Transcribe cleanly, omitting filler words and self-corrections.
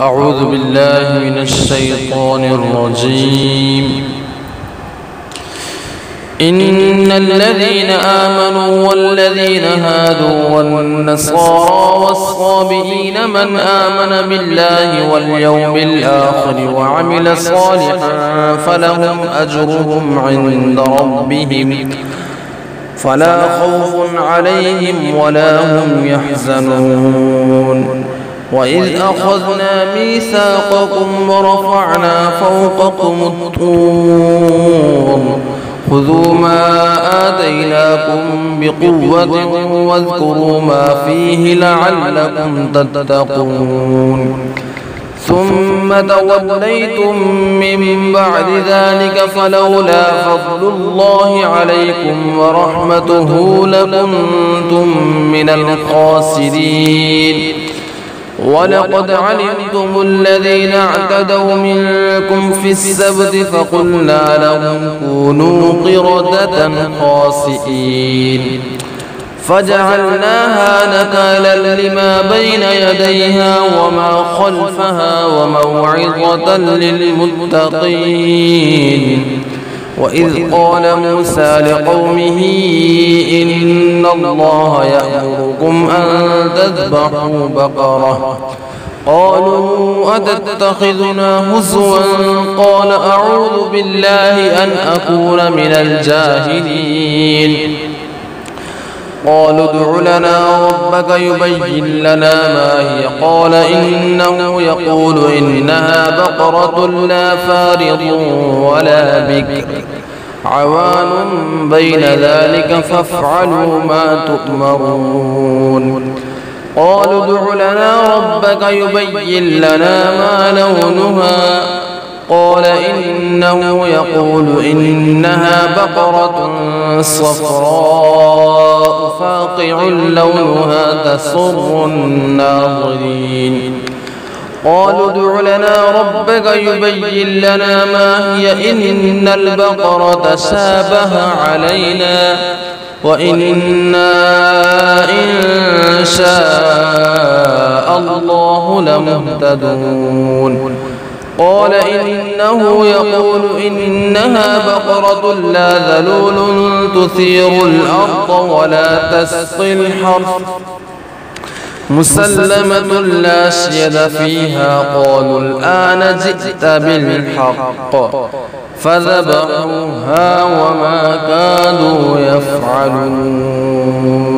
أعوذ بالله من الشيطان الرجيم. إن الذين آمنوا والذين هادوا والنصارى والصابئين من آمن بالله واليوم الآخر وعمل صالحا فلهم أجرهم عند ربهم فلا خوف عليهم ولا هم يحزنون. وإذ أخذنا ميثاقكم ورفعنا فوقكم الطور خذوا ما آتيناكم بقوة واذكروا ما فيه لعلكم تتقون. ثم توليتم من بعد ذلك فلولا فضل الله عليكم ورحمته لكنتم من الخاسرين. ولقد علمتم الذين اعتدوا منكم في السبت فقلنا لهم كونوا قردة خاسئين فجعلناها نكالا لما بين يديها وما خلفها وموعظة للمتقين. وإذ قال موسى لقومه إن الله يأمركم أن تذبحوا بقرة قالوا أتتخذنا هزوا قال أعوذ بالله أن أكون من الجاهلين. قالوا ادع لنا ربك يبين لنا ما هي قال إنه يقول إنها بقرة لا فارض ولا بكر عوان بين ذلك فافعلوا ما تؤمرون. قالوا ادع لنا ربك يبين لنا ما لونها قال إنه يقول إنها بقرة صفراء فاقع لونها تسر الناظرين. قالوا ادع لنا ربك يبين لنا ما هي إن البقرة شابه علينا وإنا إن شاء الله لمهتدون. قال إنه يقول إنها بقرة لا ذلول تثير الأرض ولا تسقي الحرث مسلمة لا شيد فيها قالوا الآن جئت بالحق فذبحوها وما كانوا يفعلون.